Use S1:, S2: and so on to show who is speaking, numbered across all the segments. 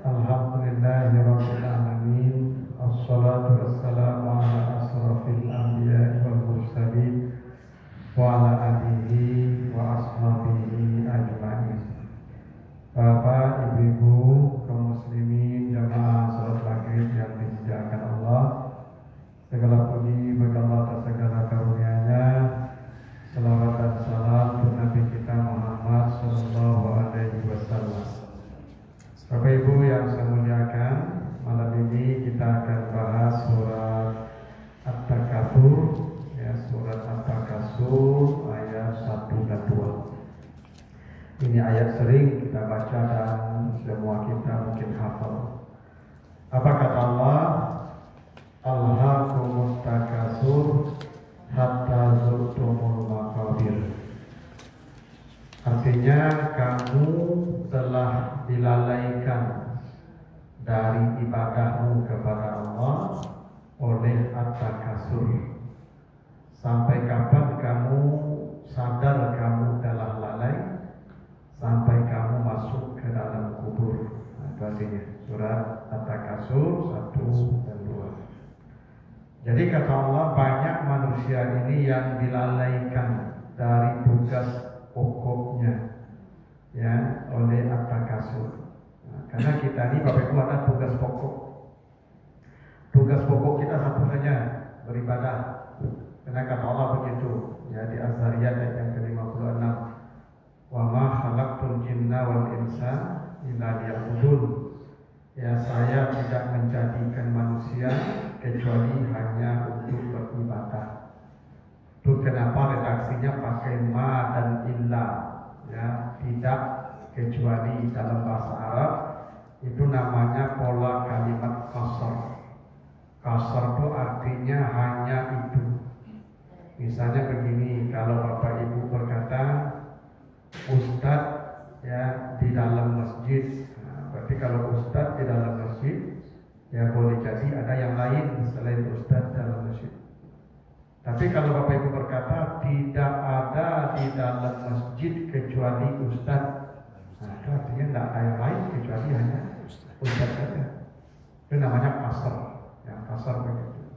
S1: Alhamdulillahirabbil alamin. Assalatu wassalamu ala asrofil anbiya'i wal mursalin wa ala alihi wa ashabihi ajma'in. Bapak, Ibu, kaum muslimin jamaah salat maghrib yang dimuliakan Allah, segala puji bagi Allah atas segala karunia-Nya. Salawat dan salam untuk Nabi kita Muhammad sallallahu alaihi wasallam. Bapak Ibu yang saya muliakan, malam ini kita akan bahas surat At-Takatsur, ya, surat At-Takatsur ayat 1 dan 2. Ini ayat sering kita baca dan semua kita mungkin hafal. Apa kata Allah? Alhaakumut takatsur hatta zurtumul maqabir. Artinya kamu telah dilalaikan dari ibadahmu kepada Allah oleh at-takatsur. Sampai kapan kamu sadar kamu telah lalai? Sampai kamu masuk ke dalam kubur. Itu artinya surat At-Takatsur 1 dan 2. Jadi kata Allah, banyak manusia ini yang dilalaikan dari tugas pokoknya, ya, oleh At-Takatsur. Karena kita ini Bapak Ibu ada tugas pokok. Tugas pokok kita satu saja, beribadah. Karena kata Allah begitu, ya, di Az-Zariyat ayat yang ke-56. Wa ma khalaqtul jinna wal insa illa liya'budun. Ya, saya tidak menjadikan manusia kecuali hanya untuk beribadah. Itu kenapa redaksinya pakai ma dan illa, ya, tidak kecuali. Dalam bahasa Arab itu namanya pola kalimat qasar. Qasar itu artinya hanya itu. Misalnya begini, kalau Bapak Ibu berkata Ustadz, ya, di dalam masjid, nah, berarti kalau Ustadz di dalam masjid, ya boleh jadi ada yang lain selain Ustadz dalam masjid. Tapi kalau Bapak Ibu berkata tidak ada di dalam masjid kecuali Ustadz, nah, itu artinya tidak ada yang lain kecuali hanya Ustadz saja. Itu namanya kasar, ya, kasar begitu.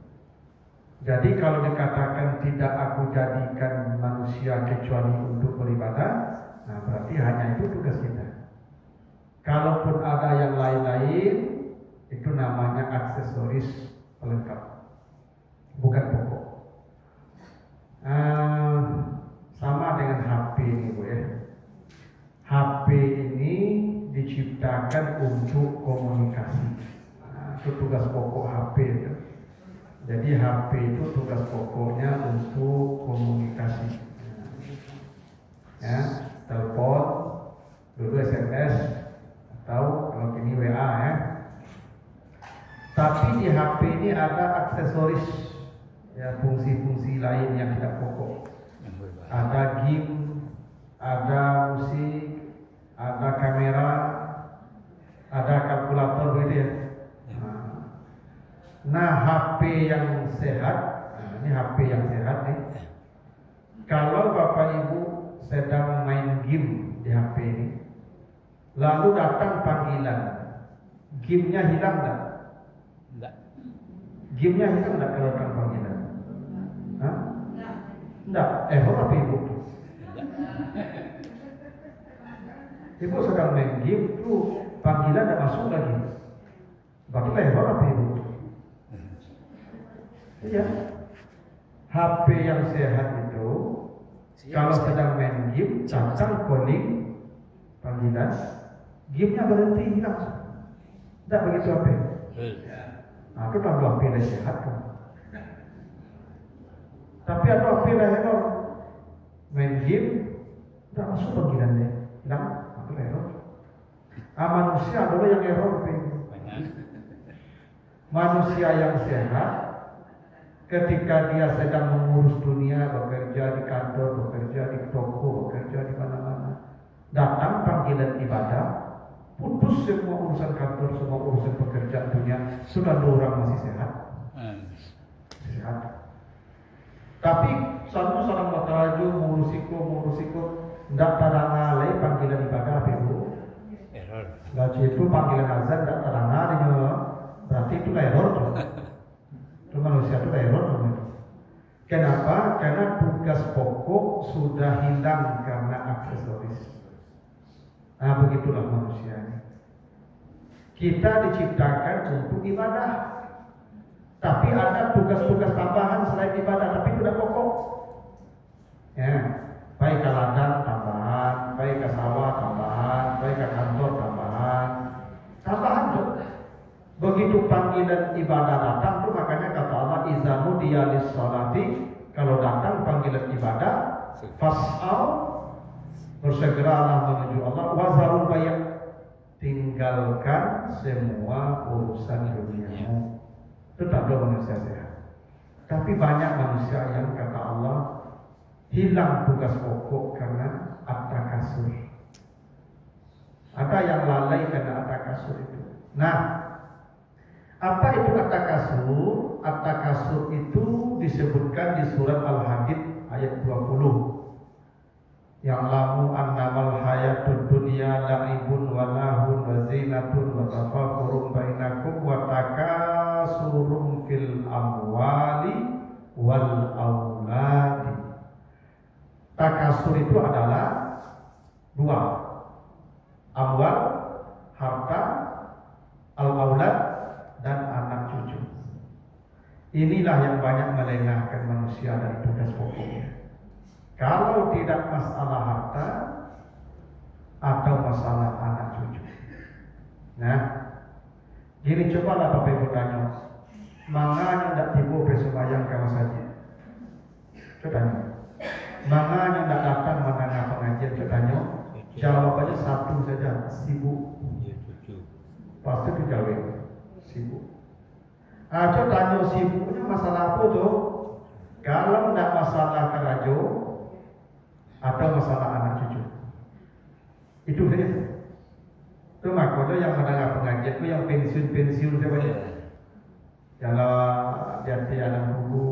S1: Jadi kalau dikatakan tidak aku jadikan manusia kecuali untuk beribadah, nah berarti hanya itu tugas kita. Kalaupun ada yang lain-lain, itu namanya aksesoris pelengkap, bukan pokok. Sama dengan HP ini, Bu, ya. HP ini diciptakan untuk komunikasi. Nah, itu tugas pokok HP itu. Jadi HP itu tugas pokoknya untuk komunikasi. Ya, telepon, dulu SMS, atau kalau kini WA, ya. Tapi di HP ini ada aksesoris, ya, fungsi-fungsi lain yang tidak pokok. Ada game, ada musik, ada kamera, ada kalkulator, gitu ya. Nah, HP yang sehat, nah, ini HP yang sehat nih. Kalau Bapak Ibu sedang main game di HP ini, lalu datang panggilan, gamenya hilang enggak? Enggak. Gamenya hilang enggak kalau datang panggilan? Hah? Enggak. Error apa Ibu? Ibu sedang main game, tuh panggilan enggak masuk lagi. Berarti error apa Ibu? Iya. HP yang sehat itu kalau sedang main game, datang calling panggilan, gamenya berhenti, hilang. Tidak begitu HP. Nah, itu kalau HP yang sehat kan. Tapi ada HP yang error, main game, tidak masuk panggilannya, hilang, itu error. Manusia adalah yang error. Manusia yang sehat, ketika dia sedang mengurus dunia, bekerja di kantor, bekerja di toko, bekerja di mana-mana, datang panggilan ibadah, putus semua urusan kantor, semua urusan pekerjaan dunia, sudah orang masih sehat. Sehat. Tapi satu seorang mataraju mengurusiko, tidak pada ngalai panggilan ibadah, Ibu. Error. Lalu itu panggilan azan tak terdengar ini, berarti itu error tuh. Itu manusia itu error tuh. Kenapa? Karena tugas pokok sudah hilang karena aksesoris. Nah begitulah manusia ini. Kita diciptakan untuk ibadah, tapi ada tugas-tugas tambahan selain ibadah, tapi tidak pokok. Ya, baik ke ladang tambahan, baik ke sawah tambahan, baik ke kantor tambahan tuh. Begitu panggilan ibadah datang tuh, makanya kata Allah izanu diyalis sholati, kalau datang panggilan ibadah fas'au, bersegeralah menuju Allah, wazarul bayat, tinggalkan semua urusan duniamu. Itu tak ada manusia sehat. Tapi banyak manusia yang kata Allah hilang tugas pokok karena at-takasur. Ada yang lalai karena at-takasur itu. Nah, apa itu at-takasur? At-takasur itu disebutkan di surat Al-Hadid ayat 20. Yang lamu annamal hayatud dunya la'ibun wa lahun wa zinatun wa tafakurun bainakum wa takasurun fil amwali wal auladi. Takasur itu adalah dua, amwal, harta, al-aulad, dan anak cucu. Inilah yang banyak melengahkan manusia dari tugas pokoknya. Kalau tidak masalah harta atau masalah anak cucu. Nah, gini cobalah Bapak Ibu tanya, manganya tidak tiba bersembahyang kamu saja. Coba, manganya tidak datang menengah pengajian, coba. Jawabannya satu saja, sibuk. Pasti dijawab sibuk. Coba tanya sibuknya masalah apa tuh? Kalau tidak masalah kerajo atau masalah anak cucu, itu saja. Itu makanya yang menengah pengajian itu yang pensiun siapa ya? Kalau dia anak buku.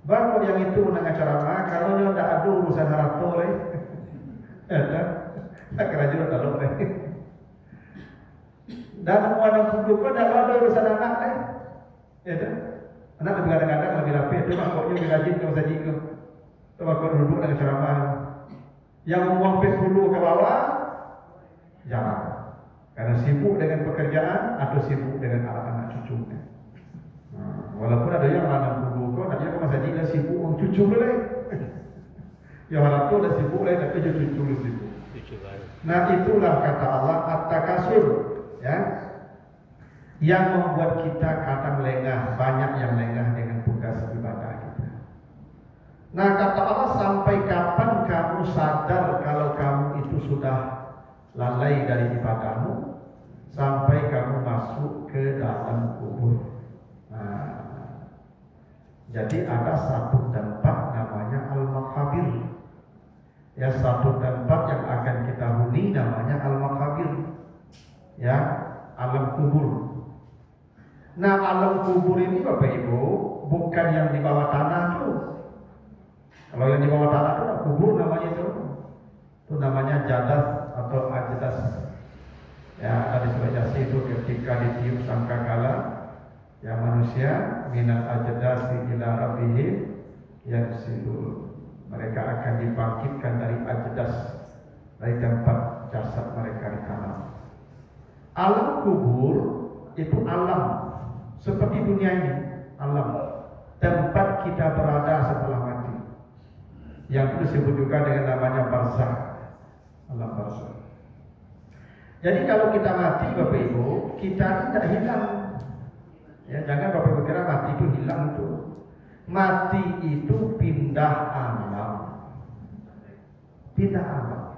S1: Baru yang itu menengah ceramah, kalau dia tidak ada urusan harta tak kerajo tak ada. Dan orang kudu pun tidak ada urusan anak ya kan? Anak lebih kadang-kadang lebih rapi, itu makanya lebih rajin kalau saja itu. Coba duduk dengan ceramah. Yang mengompet dulu ke bawah, jangan. Karena sibuk dengan pekerjaan atau sibuk dengan anak-anak cucunya. Walaupun ada yang anak dulu kok, ada yang masa dia sibuk dengan cucu boleh. Ya orang tua dah sibuk lah, tapi cucu lu sibuk. Nah itulah kata Allah at-takasur, ya, yang membuat kita kadang lengah, banyak yang lengah dengan tugas ibadah kita. Nah kata Allah, sampai kapan kamu sadar kalau kamu itu sudah lalai dari ibadahmu? Sampai kamu masuk ke dalam kubur. Nah, jadi ada satu tempat namanya al-makabir. Ya, satu tempat yang akan kita huni namanya al-makabir. Ya, alam kubur. Nah, alam kubur ini Bapak Ibu bukan yang di bawah tanah tuh. Kalau yang di bawah tanah itu kubur namanya itu. Itu namanya jadas atau ajdas. Ya, ada di surat Yasin itu ketika ditiup sangkakala, ya manusia minat ajdasi ila rabbihim yansilun. Mereka akan dibangkitkan dari ajdas, dari tempat jasad mereka di tanah. Alam kubur itu alam seperti dunia ini, alam tempat kita berada setelah mati, yang disebut juga dengan namanya barzakh, alam barzakh. Jadi kalau kita mati Bapak Ibu, kita tidak hilang. Ya, jangan Bapak Ibu kira mati itu hilang itu. Mati itu pindah alam. Pindah alam.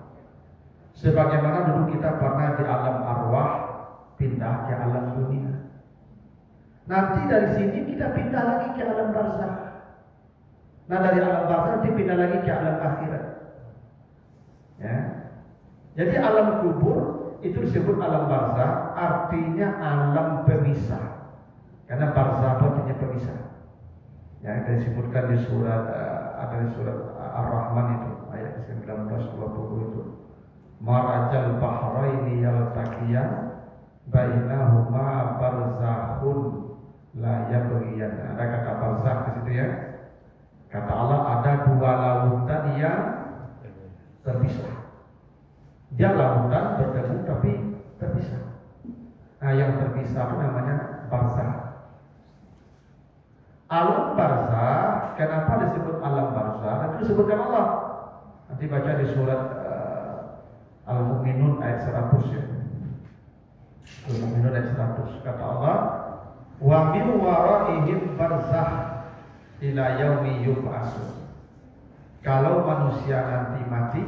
S1: Sebagaimana dulu kita pernah di alam arwah, pindah ke alam dunia. Nanti dari sini kita pindah lagi ke alam barzakh. Nah dari alam barzakh nanti pindah lagi ke alam akhirat. Ya. Jadi alam kubur itu disebut alam barzakh, artinya alam pemisah. Karena barzakh artinya pemisah. Ya, disebutkan di surat ada di surat Ar-Rahman itu ayat 19-20 itu. marajal bahraini yaltaqiyan bainahuma barzakhun la yabghiyan. Ada kata barzakh di situ ya. Kata Allah ada dua lautan yang terpisah. Dia lautan bertemu tapi terpisah. Nah, yang terpisah itu namanya barzakh. Alam barzakh, kenapa disebut alam barzakh? Itu disebutkan Allah. Nanti baca di surat Al-Mu'minun ayat 100 ya. Al-Mu'minun ayat 100. Kata Allah, wa min waraihim barzakh ila yaumi yub'atsun. Kalau manusia nanti mati,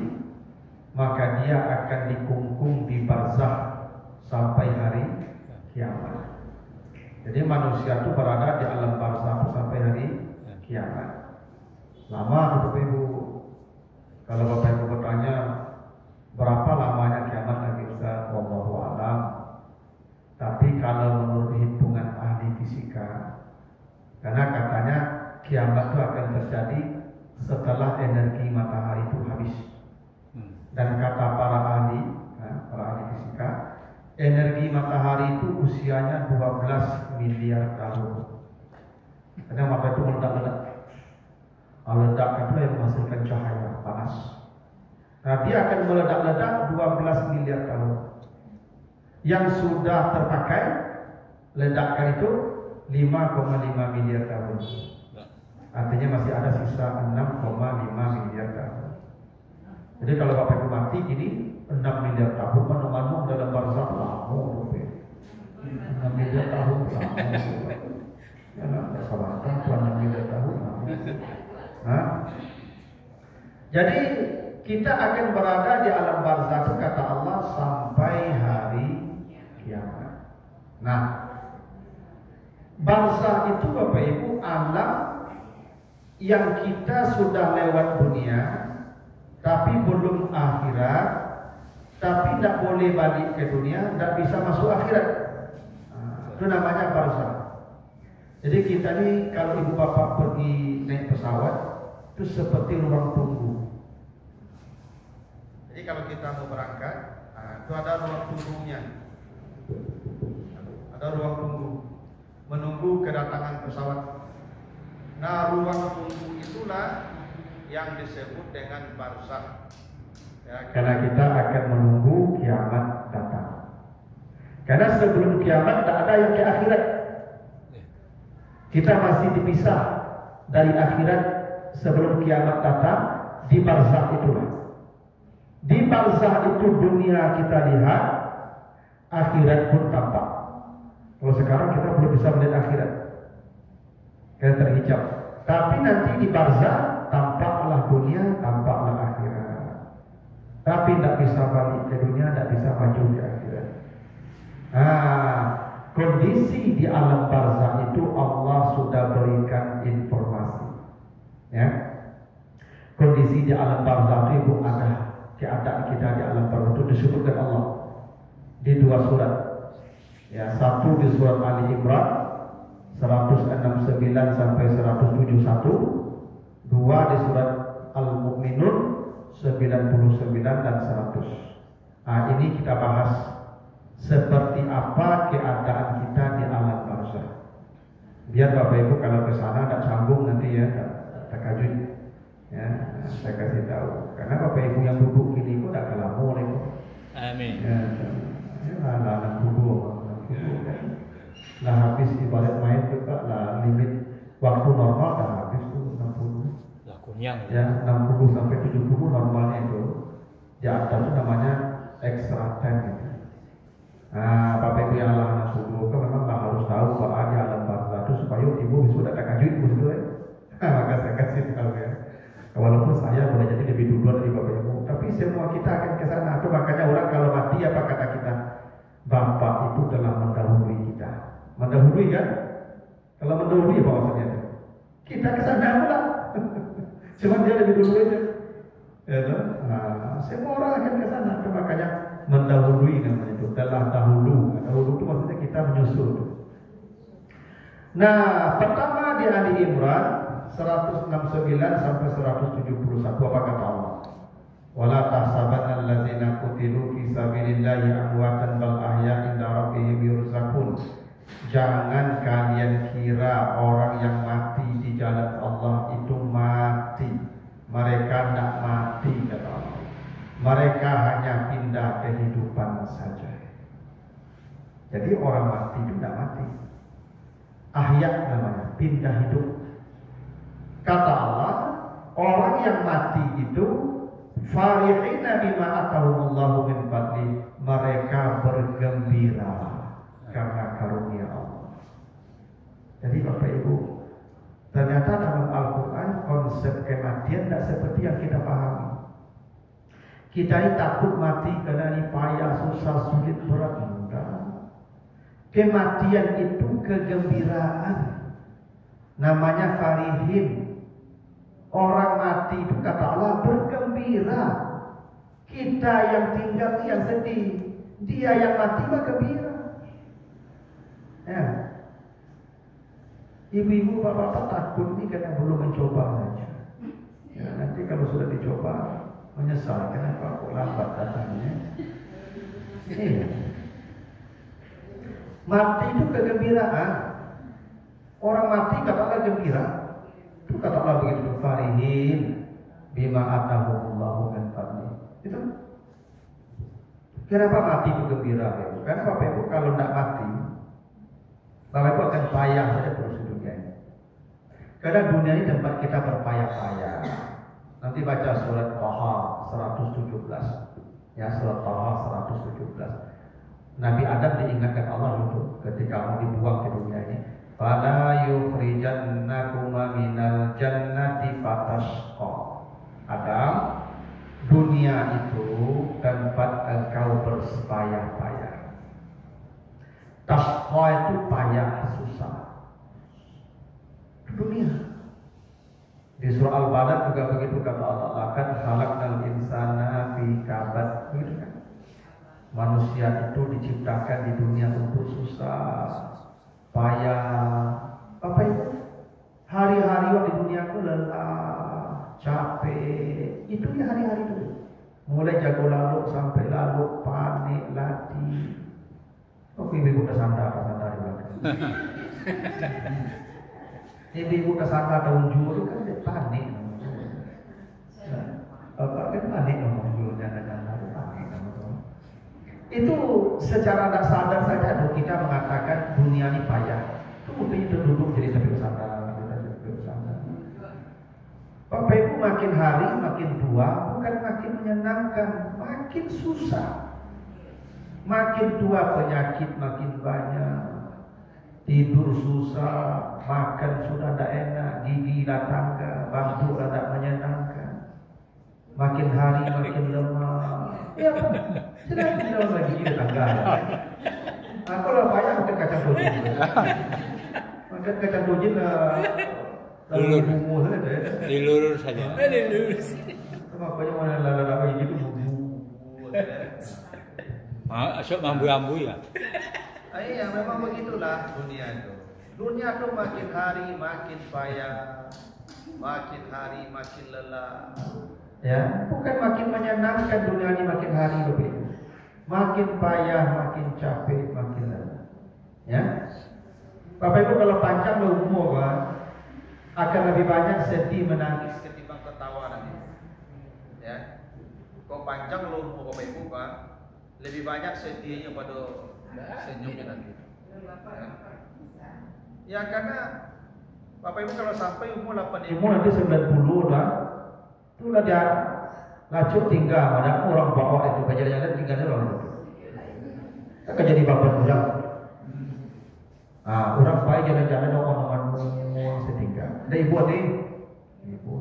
S1: maka dia akan dikungkung di barzakh sampai hari kiamat. Jadi manusia itu berada di alam barzakh sampai hari kiamat. Lama Bapak Ibu. Kalau Bapak Ibu bertanya berapa lamanya kiamat lagi Ustaz, wallahu a'lam. Tapi kalau menurut hitungan ahli fisika, karena katanya kiamat itu akan terjadi setelah energi matahari itu habis. Dan kata para ahli fisika, energi matahari itu usianya 12 miliar tahun. Karena matahari itu meledak-ledak. Meledak itu yang menghasilkan cahaya panas. Nah, dia akan meledak-ledak 12 miliar tahun. Yang sudah terpakai ledakan itu 5,5 miliar tahun. Artinya masih ada sisa 6,5 miliar tahun. Jadi kalau Bapak Ibu mati gini 6 miliar tahun mana-mana dalam barzakh lama 6 miliar tahun lama. Ya, salah 6 miliar tahun lama. Jadi kita akan berada di alam barzakh kata Allah sampai hari kiamat. Nah, barzakh itu Bapak Ibu alam yang kita sudah lewat dunia tapi belum akhirat, tapi tidak boleh balik ke dunia, tidak bisa masuk akhirat. Itu namanya barzakh. Jadi kita nih kalau ibu bapak pergi naik pesawat itu seperti ruang tunggu. Jadi kalau kita mau berangkat, itu ada ruang tunggunya. Ada ruang tunggu menunggu kedatangan pesawat. Nah, ruang tunggu itulah yang disebut dengan barzakh. Ya, karena kita akan menunggu kiamat datang. Karena sebelum kiamat tidak ada yang ke akhirat. Kita masih dipisah dari akhirat sebelum kiamat datang di barzakh itulah. Di barzakh itu dunia kita lihat, akhirat pun tampak. Kalau sekarang kita belum bisa melihat akhirat, kita terhijab. Tapi nanti di barzakh tampaklah dunia, tampaklah akhirat. Tapi tidak bisa balik ke dunia, tidak bisa maju ke akhirat. Kondisi di alam barzakh itu Allah sudah berikan informasi. Ya, kondisi di alam barzakh itu ada keadaan kita di alam barzakh itu disebutkan Allah di dua surat. Ya, satu di surat Ali Imran 169 sampai 171, dua di surat Al-Mu'minun 99 dan 100. Nah, ini kita bahas seperti apa keadaan kita di alam barzakh. Biar Bapak Ibu kalau ke sana tidak sambung nanti ya, takajud. Ya, saya kasih tahu. Karena Bapak Ibu yang duduk ini pun tidak kalah mulai. Amin. Ya, anak duduk. Nah, habis ibarat main juga lah, limit waktu normal dah habis tuh 60. Lah kunyang. Ya, 60 sampai 70 normalnya itu. Di atas itu namanya extra time gitu. Nah, Bapak Ibu yang Allah anak subuh kan memang lah harus tahu bahwa di alam barzakh itu supaya ibu bisa datang kaji begitu ya. Maka saya kasih tahu ya. Walaupun saya boleh jadi lebih duluan dari Bapak Ibu, tapi semua kita akan ke sana. Itu makanya orang kalau mati apa kata kita? Bapak itu telah mendahului kita. Mendahului kan? Kalau mendahului apa maksudnya? Kita ke sana pula. Cuma dia lebih dulu aja. Ya, nah, semua orang akan ke sana. Itu makanya mendahului namanya itu. Telah dahulu. Dahulu itu maksudnya kita menyusul. Nah, pertama di Ali Imran 169 sampai 171 apa kata Allah? Wala tahsabanna allazina qutilu fi sabilillahi amwatan bal ahya inda rabbihim yurzaqun. Jangan kalian kira orang yang mati di jalan Allah itu mati. Mereka tidak mati, kata Allah. Mereka hanya pindah kehidupan saja. Jadi orang mati itu tidak mati. Ahya namanya, pindah hidup. Kata Allah, orang yang mati itu farihina bima atahumullahu min fadli, mereka bergembira karena karunia Allah. Jadi Bapak Ibu, ternyata dalam Al-Quran konsep kematian tidak seperti yang kita pahami. Kita ini takut mati karena ini payah, susah, sulit, berat. Enggak. Kematian itu kegembiraan. Namanya farihin. Orang mati itu kata Allah bergembira. Kita yang tinggal yang sedih. Dia yang mati mah gembira. Ya. Ibu-ibu, bapak-bapak takut ini karena belum mencoba saja. Ya, nanti kalau sudah dicoba menyesal kenapa kok lambat datangnya. Iya. Mati itu kegembiraan. Orang mati kata Allah gembira. Itu kata Allah begitu, farihin bima atahumullahu min fadli. Itu. Kenapa mati itu gembira? Karena Bapak Ibu kalau tidak mati, Bapak Ibu akan payah saja terus di dunia ini. Karena dunia ini tempat kita berpayah-payah. Nanti baca surat Taha 117. Ya, surat Taha 117. Nabi Adam diingatkan Allah itu ketika mau dibuang ke dunia ini. Fala yukhrijannakuma minal jannati fatashqa. Adam, dunia itu tempat engkau berpayah-payah. Tashqa itu payah, susah. Dunia. Di surah Al-Balad juga begitu kata Allah, laqad khalaqnal insana fi kabad. Begitu kan? Manusia itu diciptakan di dunia untuk susah, payah. Apa itu? Hari-hari di dunia itu lelah, capek. Itu dia hari-hari itu. Mulai jago lalu sampai lalu, panik, latih. Oh, ibu-ibu kesandar di belakang. Ibu-ibu kesandar tahun juru kan dia panik. Bapak kan panik ngomong jurunya dan panik. Itu secara tidak sadar saja kita mengatakan dunia ini payah. Itu buktinya duduk jadi sampai kesandar. Bapak Ibu makin hari makin tua bukan makin menyenangkan, makin susah. Makin tua penyakit makin banyak, tidur susah, makan sudah tidak enak, gigi tidak tangga, bangku tidak menyenangkan. Makin hari makin lemah. Ya kan? Sudah tidak lagi gigi tangga. Nah, kalau banyak makan kacang dojin. Makan kacang dojin
S2: dilurus saja. Dilurus.
S1: Makanya mana lala-lala gitu bubu.
S2: Asal mambu-mambu ya.
S1: Iya, memang begitulah dunia itu. Dunia itu makin hari makin payah, makin hari makin lelah. Ya, bukan makin menyenangkan dunia ini makin hari begitu. Makin payah, makin capek, makin lelah. Ya. Bapak Ibu kalau panjang umur akan lebih banyak sedih menangis ketimbang ketawa nanti. Ya. Kalau panjang umur Bapak Ibu lebih banyak sedihnya pada senyumnya nanti. Ya karena Bapak Ibu kalau sampai umur 8 umur nanti 90 lah, itu lah dia lacur tinggal, ada orang bawa itu jalan-jalan tinggalnya orang itu. Akan jadi bapak orang. Orang baik jalan-jalan orang setinggal. Ada ibu nih, ibu.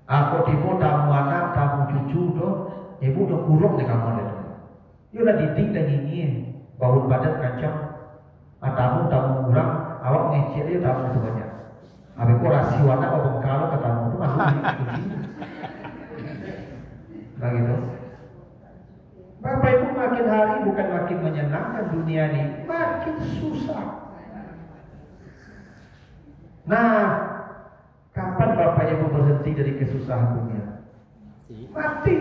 S1: Aku tipu tamu anak, tamu cucu tuh. Ibu udah kurung di kamar itu. Ia udah didik dan ini bangun badan kacang. Tamu orang, awak ngecil dia tamu itu banyak. Habis itu rasiwana abang kalau ke tamu itu masuk di kunci. Nah gitu. Bapak Ibu makin hari bukan makin menyenangkan dunia ini, makin susah. Nah, kapan Bapak Ibu berhenti dari kesusahan dunia? Mati.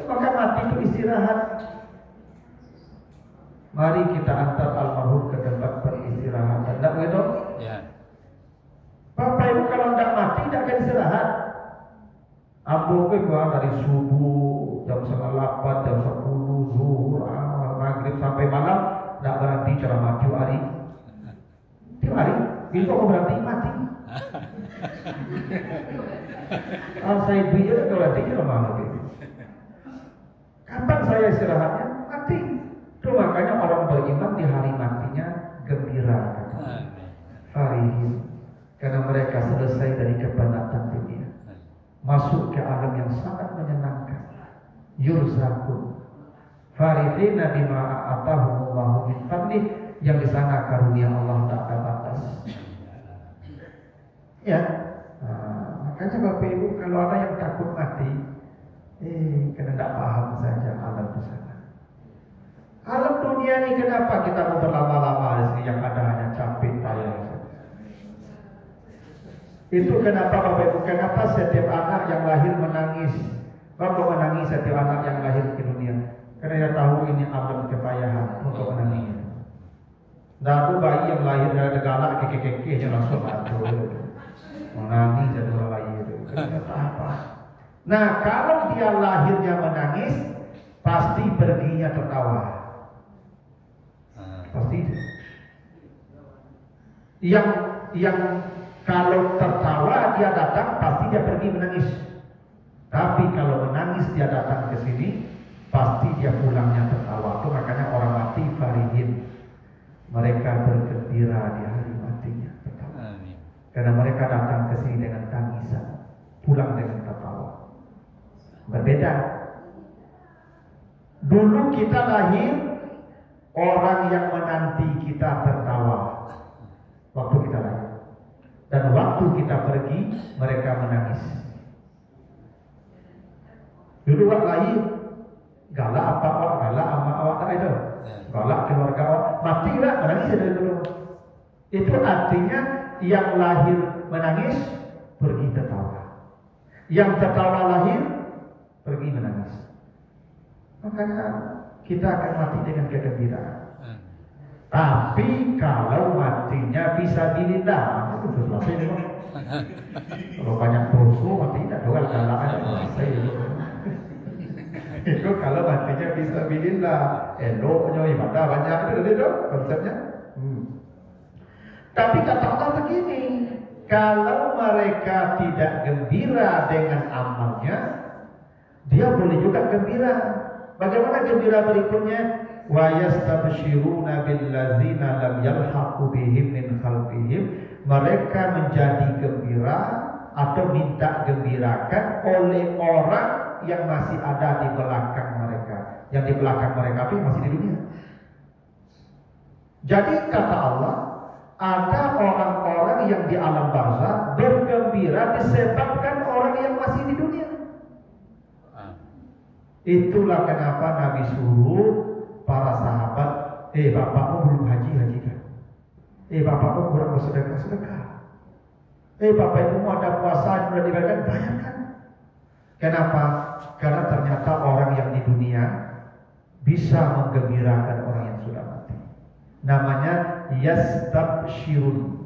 S1: Maka mati itu istirahat. Mari kita antar almarhum ke tempat peristirahatan. Tidak begitu?
S2: Ya.
S1: Bapak Ibu kalau tidak mati tidak akan istirahat. Ambo keluar dari subuh jam 9:30, jam 10, zuhur, maghrib sampai malam tidak berhenti ceramah tiap hari. Tiap hari, itu mau berhenti mati. Saya biar kalau berhenti ceramah lagi. Kapan saya istirahatnya? Mati. Itu makanya orang beriman di hari matinya gembira. Farihin. Karena mereka selesai dari kepenatan dunia, masuk ke alam yang sangat menyenangkan. Yurzaqun farihina bima atahumullahu min fadlih, yang di sana karunia Allah tak ada batas. Ya, makanya Bapak Ibu kalau ada yang takut mati, kena tidak paham saja alam di sana. Alam dunia ini kenapa kita mau berlama-lama di sini, yang ada hanya capek payah. Itu kenapa Bapak Ibu, kenapa setiap anak yang lahir menangis. Bapak menangis setiap anak yang lahir ke dunia, karena dia tahu ini alam kepayahan untuk menangis. Dan bayi yang lahir dari galak keke-keke langsung aduh menangis jadi orang lahir. Kenapa apa? Nah kalau dia lahirnya menangis, pasti perginya tertawa. Pasti. Yang kalau tertawa dia datang, pasti dia pergi menangis. Tapi kalau menangis dia datang ke sini, pasti dia pulangnya tertawa. Itu makanya orang mati farihin, mereka bergembira di hari matinya tertawa. Karena mereka datang ke sini dengan tangisan, pulang dengan tertawa. Berbeda. Dulu kita lahir, orang yang menanti kita tertawa waktu kita lahir. Dan waktu kita pergi, mereka menangis. Dulu waktu lahir, galak apa awak, galak ama awak tak itu. Galak keluarga awak, mati lah, menangis dari dulu. Itu artinya yang lahir menangis, pergi tertawa. Yang tertawa lahir, pergi menangis. Makanya kita akan mati dengan kegembiraan. Tapi kalau matinya fisabilillah, itu selesai deh. Kalau banyak dosa mati tidak doa galak selesai. Itu kalau matinya fisabilillah, eloknya ibadah banyak itu konsepnya. Tapi kata Allah begini, kalau mereka tidak gembira dengan amalnya, dia boleh juga gembira. Bagaimana gembira berikutnya? Wa yastabshiruna billazina lam yalhaqu bihim min khalfihim, mereka menjadi gembira atau minta gembirakan oleh orang yang masih ada di belakang mereka. Yang di belakang mereka itu masih di dunia. Jadi kata Allah, ada orang-orang yang di alam barzakh bergembira disebabkan orang yang masih di dunia. Itulah kenapa Nabi suruh para sahabat, bapakmu belum haji kan? Bapakmu kurang bersedekah. Bapak ibu ada puasa sudah dibayarkan, bayarkan. Kenapa? Karena ternyata orang yang di dunia bisa menggembirakan orang yang sudah mati. Namanya yastabshirun,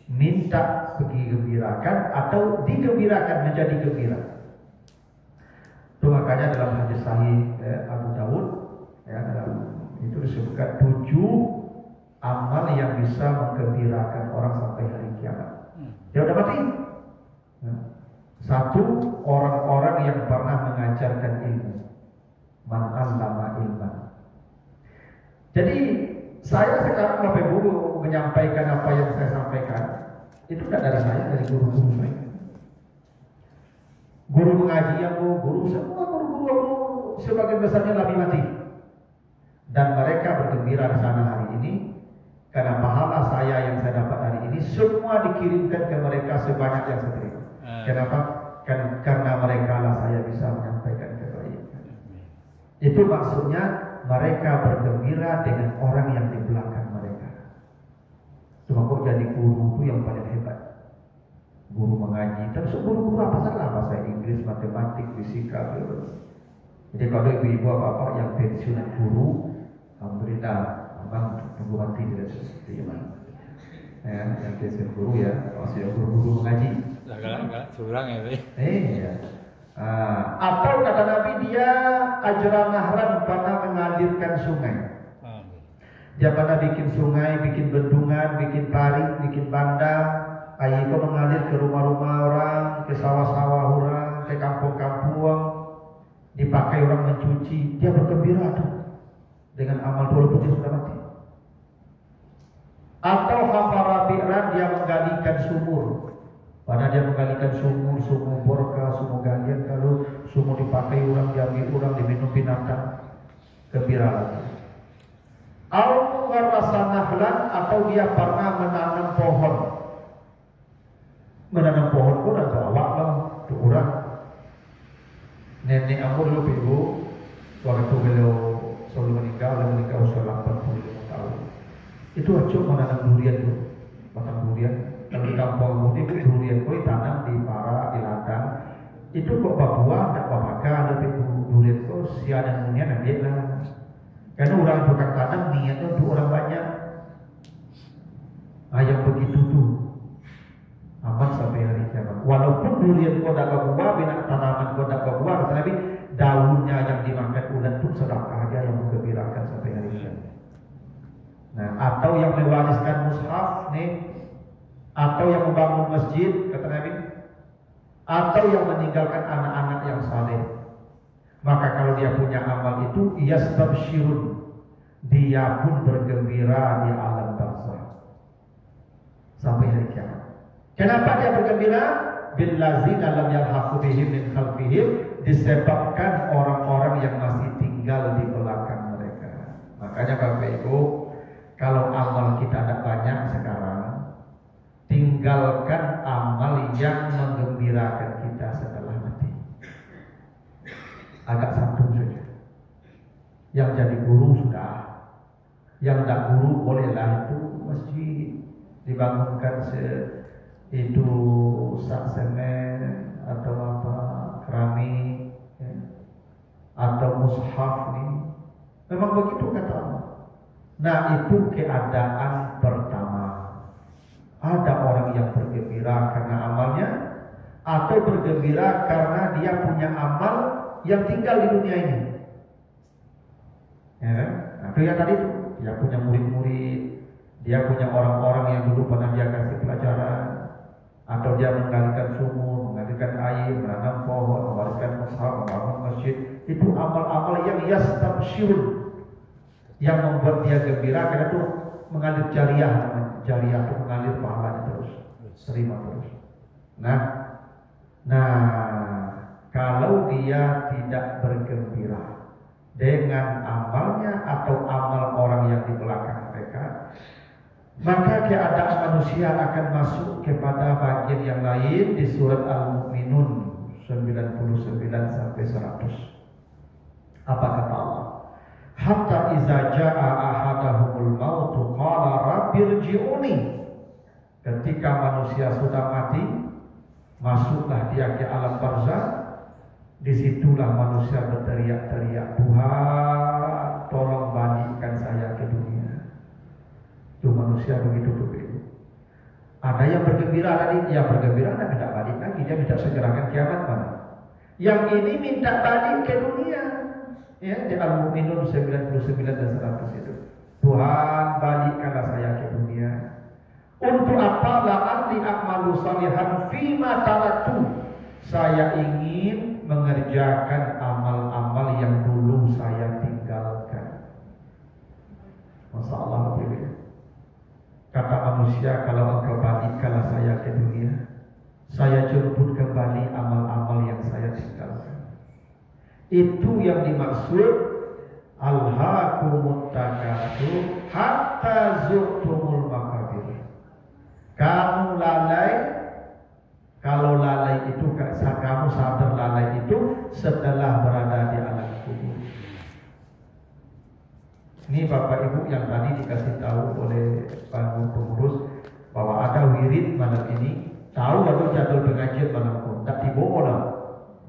S1: minta digembirakan atau digembirakan menjadi gembira. Itu makanya dalam hadis sahih Abu Dawud, ya, dalam itu disebutkan 7 amal yang bisa menggembirakan orang sampai hari kiamat. Dia udah mati. Satu, orang-orang yang pernah mengajarkan ilmu, man 'allama ilman. Jadi saya sekarang Bapak Ibu menyampaikan apa yang saya sampaikan itu tidak dari saya, dari guru-guru saya. Guru mengaji yang guru, semua guru-guru sebagian besarnya lagi mati. Dan mereka bergembira di sana hari ini karena pahala saya yang saya dapat hari ini semua dikirimkan ke mereka sebanyak yang saya terima. Kenapa? Karena mereka lah saya bisa menyampaikan kebaikan. Itu maksudnya mereka bergembira dengan orang yang di belakang mereka. Cuma kok jadi guru itu yang paling hebat. guru mengaji, termasuk guru-guru apa saja, bahasa Inggris, matematik, fisika, biologi. Jadi kalau ibu-ibu apa-apa yang pensiunan guru, alhamdulillah, abang tunggu mati tidak seperti ini. Ya, yang pensiun guru ya, masih guru-guru mengaji.
S2: Agak curang ya, Pak.
S1: Ya. Atau kata Nabi dia ajran nahran, pernah mengalirkan sungai. Dia pernah bikin sungai, bikin bendungan, bikin parit, bikin bandang. Air itu mengalir ke rumah-rumah orang, ke sawah-sawah orang, ke kampung-kampung, dipakai orang mencuci. Dia bergembira tuh dengan amal walaupun dia sudah mati. Atau hafara bi'ran, dia menggalikan sumur. Padahal dia menggalikan sumur borka, sumur galian, kalau sumur dipakai orang, diambil orang, diminum binatang, gembira lagi. Au warasa nahlan, atau dia pernah menanam pohon. Menanam pohon pun ada awak lah, tu orang. Nenek aku dulu ibu, waktu beliau sebelum menikah usia 85 tahun. Itu aja menanam durian tu, batang durian. Kalau di kampung ini durian kau tanam di para di ladang. Itu kok buah, tak bakal lebih durian kau siang dan dunia nanti lah. Karena orang tukang tanam niatnya untuk orang banyak. Yang begitu tuh. Aman sampai hari kiamat. Walaupun durian kau tak buah, bina tanaman kau tak buah, tetapi daunnya yang dimakan ulat pun sedekah dia yang menggembirakan sampai hari kiamat. Nah, atau yang mewariskan mushaf nih, atau yang membangun masjid, kata Nabi, atau yang meninggalkan anak-anak yang saleh. Maka kalau dia punya amal itu, yastabsyirun, dia pun bergembira di alam barzakh sampai hari kiamat. Kenapa dia bergembira? Billazina lam yalhaqu bihim min khalfihim, disebabkan orang-orang yang masih tinggal di belakang mereka. Makanya Bapak Ibu, kalau amal kita ada banyak sekarang, tinggalkan amal yang menggembirakan kita setelah mati. Agak santun saja. Yang jadi guru sudah, yang tak guru bolehlah itu masjid dibangunkan itu sak semen atau apa keramik ya, atau mushaf nih. Memang begitu kata Allah. Nah itu keadaan pertama. Ada orang yang bergembira karena amalnya, atau bergembira karena dia punya amal yang tinggal di dunia ini. Ya, nah, itu yang tadi itu, dia punya murid-murid, dia punya orang-orang yang dulu pernah dia kasih pelajaran, atau dia menggalikan sumur, mengalirkan air, menanam pohon, mewariskan mushaf, membangun masjid. Itu amal-amal yang yastabsyirun, yang membuat dia gembira karena itu mengalir jariah. Jariah itu mengalir pahalanya terus, terima terus. Nah, kalau dia tidak bergembira dengan amalnya atau amal orang yang di belakang mereka, maka keadaan manusia akan masuk kepada bagian yang lain di surat Al-Mu'minun 99 sampai 100. Apa kata Allah? Hatta iza jaa ahadahumul mautu qala rabbirji'uni. Ketika manusia sudah mati, masuklah dia ke alam barzakh. Disitulah manusia berteriak-teriak, Tuhan, tolong balikkan saya ke dunia. Itu manusia begitu. Ada yang bergembira tadi, dia bergembira dan tidak balik lagi, dia minta segerakan kiamat mana. Yang ini minta balik ke dunia. Ya, di Al-Mu'minun 99 dan 100 itu. Tuhan, balikkanlah saya ke dunia. Untuk apa? La'alli a'malu salihan fima taraktu. Saya ingin mengerjakan amal-amal yang dulu saya tinggalkan. Masya Allah, kata manusia, kalau engkau balikkanlah saya ke dunia, saya jemput kembali amal-amal yang saya tinggalkan. Itu yang dimaksud alhaakumut takatsur hatta zurtumul maqabir. Kamu lalai, kalau lalai itu kamu sadar lalai itu setelah berada di alam kubur. Ini Bapak Ibu yang tadi dikasih tahu oleh Pak pengurus bahwa ada wirid malam ini Tahu ada jadwal pengajian malam kau, tak dibawa lah.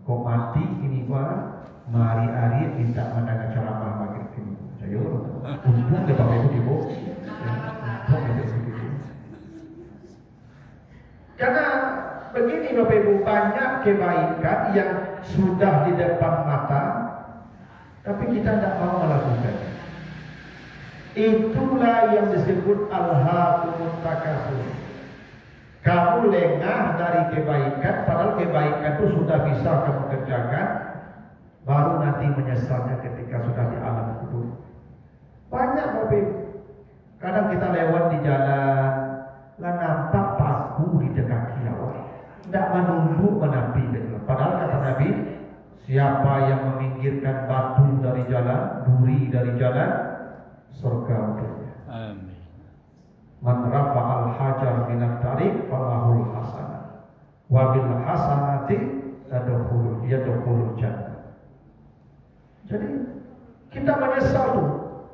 S1: Kau mati ini gua, mari hari minta mendengar ceramah maghrib ini. Saya untung dia pakai itu dibawa. Karena begini Bapak Ibu, banyak kebaikan yang sudah di depan mata, tapi kita tidak mau melakukannya. Itulah yang disebut alhaakumut takatsur. Kamu lengah dari kebaikan, padahal kebaikan itu sudah bisa kamu kerjakan, baru nanti menyesalnya ketika sudah di alam kubur. Banyak Bapak Ibu. Kadang kita lewat di jalan, lah nampak paku di dekat kiawan. Tidak menunduk menapi. Padahal kata Nabi, siapa yang meminggirkan batu dari jalan, duri dari jalan, surga untuknya.
S2: Amin.
S1: Man rafa'al hajar minat tariq falahul hasanah wa bil hasanati yadkhulul jannah. Jadi kita menyesal tuh,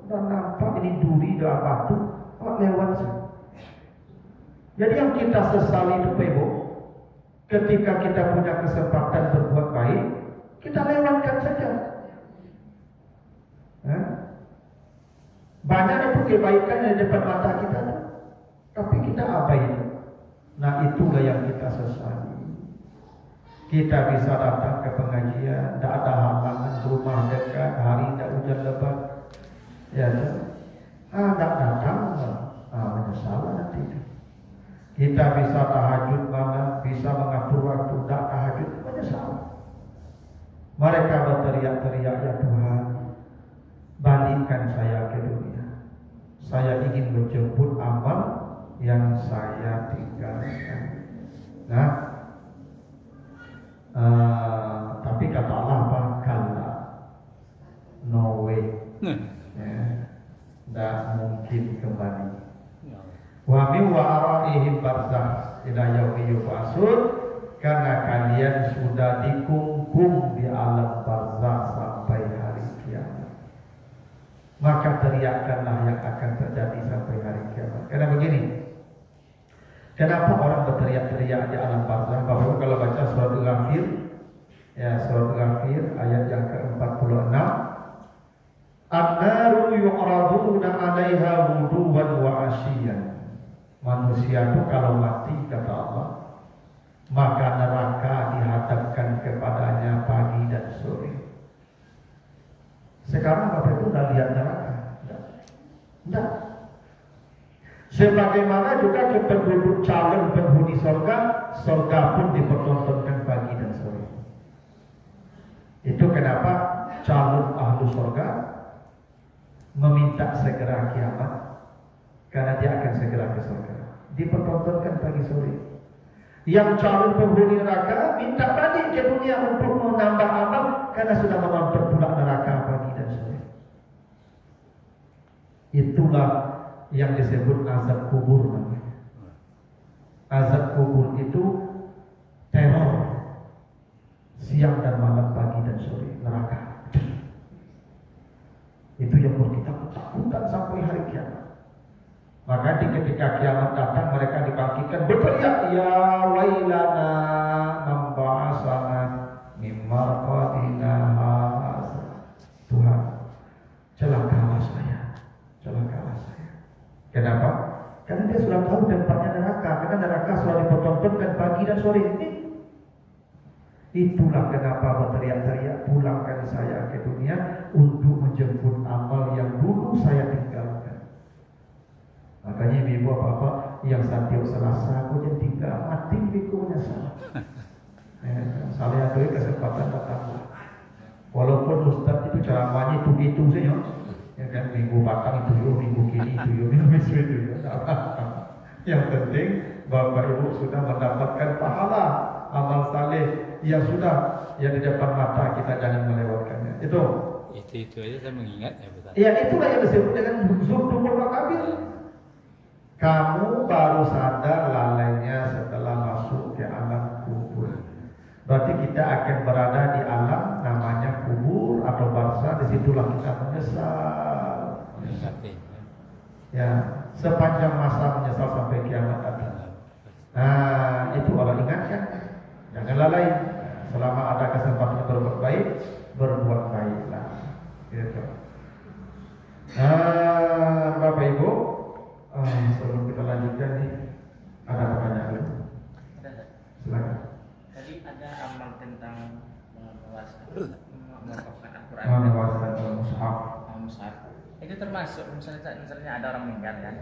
S1: dan nampak ini duri dan batu lewat sih. Jadi yang kita sesali itu Ibu, ketika kita punya kesempatan berbuat baik, kita lewatkan saja. Banyak itu kebaikan yang di depan mata kita tuh, tapi kita abaikan. Nah itulah yang kita sesali. Kita bisa datang ke pengajian, tidak ada halangan, rumah dekat, hari tidak hujan lebat, ya tidak datang, menyesal nanti. Kita bisa tahajud malam, bisa mengatur waktu, tidak tahajud, menyesal. Mereka berteriak-teriak, ya Tuhan, balikkan saya ke dunia. Saya ingin menjemput amal yang saya tinggalkan. Nah, tapi kata Allah apa? Kalla, no way, tidak mungkin kembali. Wa min wa'araihim barzakh ila yaumi yub'atsun, karena kalian sudah dikungkung di alam barzakh sampai hari kiamat. Maka teriakkanlah yang akan terjadi sampai hari kiamat. Karena begini, kenapa orang berteriak-teriak di alam barzakh? Bapak kalau baca surat Ghafir, ya surat Ghafir ayat yang ke-46, an-naru yu'raduna 'alaiha ghuduwan wa 'ashiyyan. Manusia itu kalau mati kata Allah, maka neraka dihadapkan kepadanya pagi dan sore. Sekarang Bapak itu sudah lihat neraka? Tidak. Sebagaimana juga penduduk calon penghuni surga, surga pun dipertontonkan pagi dan sore. Itu kenapa calon ahlu surga meminta segera kiamat, karena dia akan segera ke surga. Dipertontonkan pagi sore. Yang calon penghuni neraka minta balik ke dunia untuk menambah amal, karena sudah menonton pula neraka pagi dan sore. Itulah yang disebut azab kubur namanya. Azab kubur itu teror siang dan malam, pagi dan sore, neraka. Itu yang buat kita ketakutan sampai hari kiamat. Maka ketika kiamat datang, mereka dibangkitkan berteriak, ya wailana man ba'asana min marqadina hadza. Tuhan, celakalah saya, celakalah saya. Kenapa? Karena dia sudah tahu tempatnya neraka, karena neraka sudah dipertontonkan pagi dan sore ini. Itulah kenapa berteriak-teriak, pulangkan saya ke dunia untuk menjemput amal yang dulu saya tinggalkan. Makanya ibu apa-apa yang setiap Selasa aku jadi tinggal mati bikunya salah. Saya ada kesempatan datang. Walaupun Ustaz itu ceramahnya itu saja, ya kan, minggu batang itu yo, minggu kini itu yo, minggu itu yo. Yang penting Bapak Ibu sudah mendapatkan pahala amal saleh yang sudah di depan mata, kita jangan melewatkannya. Itu
S2: aja saya mengingat ya Ustaz.
S1: Ya itulah yang disebut dengan zuhdul makabir. Kamu baru sadar lalainya setelah masuk ke alam kubur. Berarti kita akan berada di alam namanya kubur atau barzakh. Disitulah kita menyesal. Ya, sepanjang masa menyesal sampai kiamat datang. Nah, itu Allah ingatkan, jangan lalai. Selama ada kesempatan berbuat baik, berbuat baiklah. Gitu. Bapak Ibu, sebelum kita lanjutkan nih, ada pertanyaan dulu?
S3: Ada.
S1: Silakan.
S3: Tadi ada amal tentang menguasai Al-Quran.
S1: Menguasai mushaf.
S3: Mushaf. Itu termasuk misalnya ada orang meninggal kan,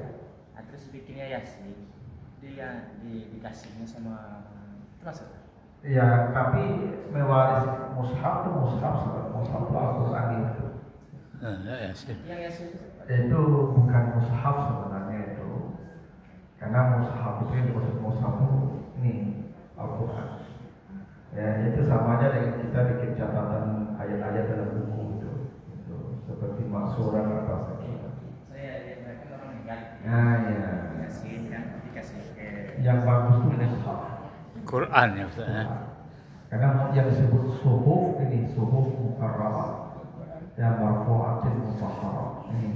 S3: terus bikinnya yasin, dia dikasihnya sama termasuk.
S1: Ya, tapi mewaris mushaf itu mushaf Al-Quran itu.
S2: Ya sih.
S3: Yang yasin
S1: Itu bukan mushaf sebenarnya itu, karena mushaf itu yang dimaksud mushaf itu ini Al-Quran. Ya, itu sama aja dengan kita bikin catatan ayat-ayat dalam buku itu seperti maksurah apa saja.
S3: saya kan orang meninggal.
S1: Nah, ya.
S3: Yasin kan dikasih ke
S1: Yang bagus itu mushaf.
S2: Quran ya Ustaz. Ya.
S1: Karena yang disebut suhuf ini suhuf mukarramah, yang marfu'atin mutahharah ini.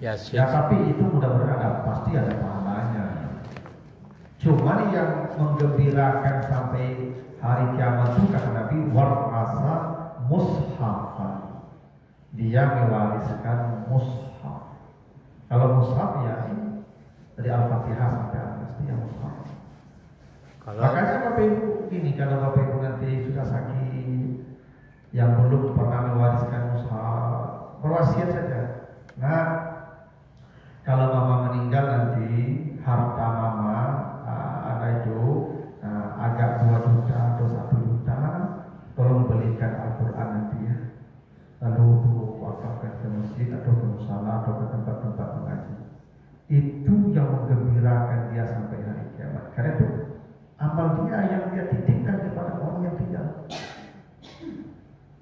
S2: Yasin.
S1: Ya tapi itu mudah-mudahan ada, pasti ada pahalanya. Cuman yang menggembirakan sampai hari kiamat itu kata Nabi warasa mushafan, dia mewariskan mushaf. Kalau mushaf ya dari Al-Fatihah sampai Al-Nas dia mushaf. Makanya Bapak Ibu gini, kalau Bapak Ibu nanti sudah sakit, yang belum pernah mewariskan mushaf, berwasiat saja. Nah, kalau mama meninggal nanti harta mama ada itu agak 2 juta atau 1 juta, tolong belikan Al-Quran nanti ya. Lalu wakafkan ke masjid atau ke musala atau ke tempat-tempat mengaji. Itu yang menggembirakan dia sampai hari kiamat. Karena itu amal dia yang dia titipkan kepada orang yang tinggal.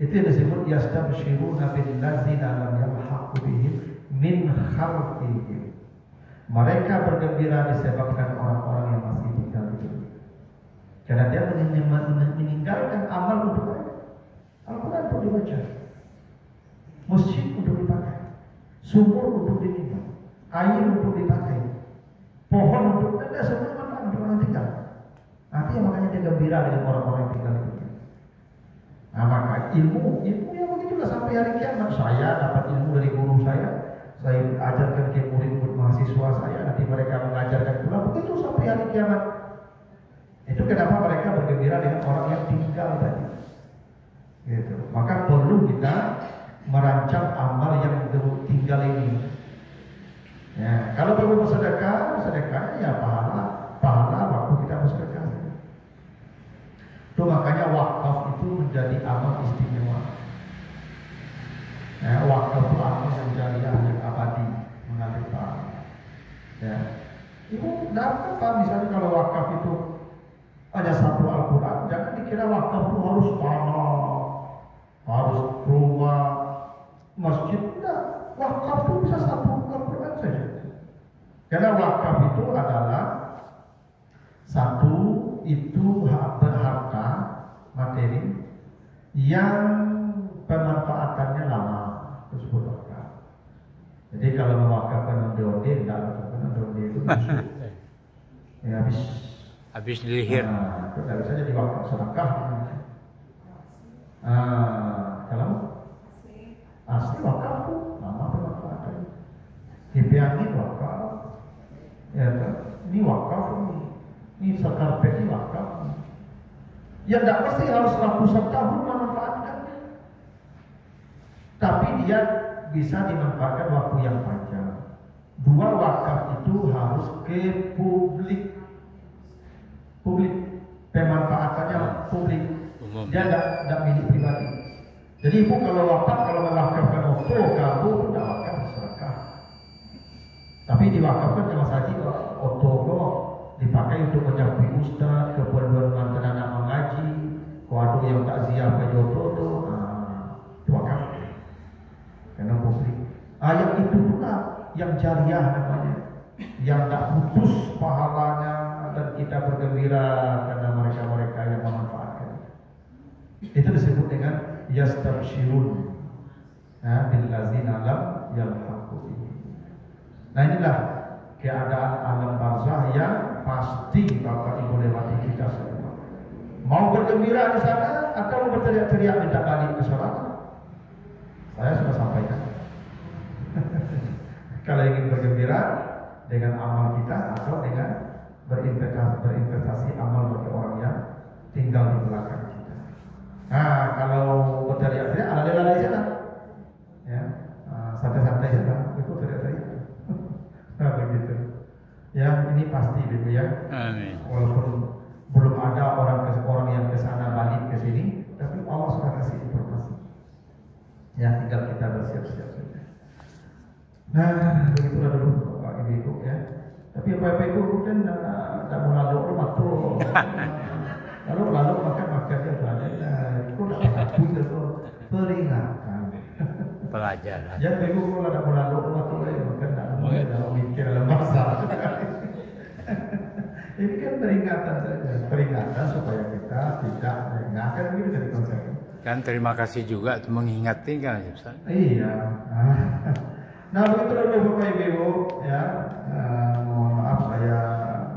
S1: Itu yang disebut yastabshiruna bil ladzina lam yalhaqu bihim min khalqihim. Mereka bergembira disebabkan orang-orang yang masih tinggal di dunia. Karena dia meninggalkan amal untuk mereka. Al-Quran untuk dibaca, masjid untuk dipakai, sumur untuk diminum, air untuk dipakai, pohon untuk ada semua manfaat untuk orang tinggal. Artinya makanya dia gembira dengan orang-orang yang tinggal di dunia. Nah maka ilmu yang begitulah sampai hari kiamat. Saya dapat ilmu dari guru saya ajarkan ke murid-murid mahasiswa saya, nanti mereka mengajarkan pula, begitu sampai hari kiamat. Itu kenapa mereka bergembira dengan orang yang tinggal tadi. Gitu. Maka perlu kita merancang amal yang tinggal ini. Ya, kalau perlu bersedekah, sedekahnya ya pahala waktu kita bersedekah. Itu makanya wakaf itu menjadi amal istimewa. Ya, wakaf itu amal yang jariah yang abadi, mengalir pahala. Ya, ibu dapat apa? Misalnya kalau wakaf itu ada satu Al-Quran, jangan dikira wakaf itu harus tanah, harus rumah, masjid. Tidak, wakaf itu bisa satu Al-Quran saja. Karena wakaf itu adalah satu itu berharta materi yang pemanfaatannya lama, tersebut wakaf. Jadi kalau mewakafkan onde-onde, tidak onde-onde itu ya
S2: habis dilihir.
S1: Nah, itu tidak bisa jadi wakaf sedekah. Kalau asli wakaf itu lama pemanfaatannya. HP angin wakaf. Ya, ini wakaf ini sekarpet ini wakaf. Ya tidak mesti harus ratusan tahun memanfaatkannya, tapi dia bisa dimanfaatkan waktu yang panjang. 2, wakaf itu harus ke publik, pemanfaatannya publik. Dia tidak milik pribadi. Jadi ibu kalau wakaf, kalau mewakafkan waktu kamu tidak wakaf sedekah. Tapi diwakafkan sama saja otogo dipakai untuk menjadi ustaz, keperluan mantan anak mengaji, waduh yang takziah ke jodoh wakaf. Karena publik. Yang itu pula yang jariah namanya, yang tak putus pahalanya dan kita bergembira karena mereka-mereka yang memanfaatkan. Itu disebut dengan yastabshirun bil ladzina lam yalhaqu bihim. Nah inilah keadaan alam barzah yang pasti bergembira di sana atau berteriak-teriak minta balik ke sholat? Saya sudah sampaikan. Kalau ingin bergembira dengan amal kita atau dengan berinvestasi amal bagi orang yang tinggal di belakang kita. Nah, kalau berteriak-teriak ala-ala saja, ya, santai-santai saja, itu teriak-teriak. Nah, begitu. Ya, ini pasti Ibu ya.
S2: Amin.
S1: Walaupun belum ada orang yang ke sana balik ke sini, tapi Allah sudah kasih informasi. Ya, tinggal kita bersiap-siap saja. Nah, begitulah dulu Bapak Ibu ya. Tapi Bapak Ibu kan tidak mau lalu rumah tuh. Lalu makan yang berada. Itu tidak punya tuh peringatan.
S2: Pelajaran.
S1: Ya, Bapak Ibu kalau tidak mau lalu rumah tuh, makan tidak mau mikir dalam masalah. Ini kan peringatan saja, peringatan supaya kita tidak mengingatkan begitu dari konsepnya.
S2: Kan terima kasih juga mengingatkan kan Ustaz.
S1: Iya. Nah begitu dulu Bapak Ibu ya. Mohon maaf saya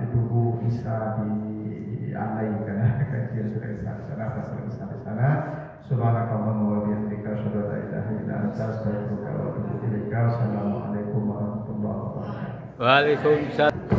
S1: dituduh bisa dialaikan kajian sudah di sana, selesai di sana. Subhanakallahumma wa bihamdika asyhadu an la ilaha illa anta astaghfiruka wa atubu ilaik. Assalamualaikum warahmatullahi wabarakatuh.
S2: Waalaikumsalam.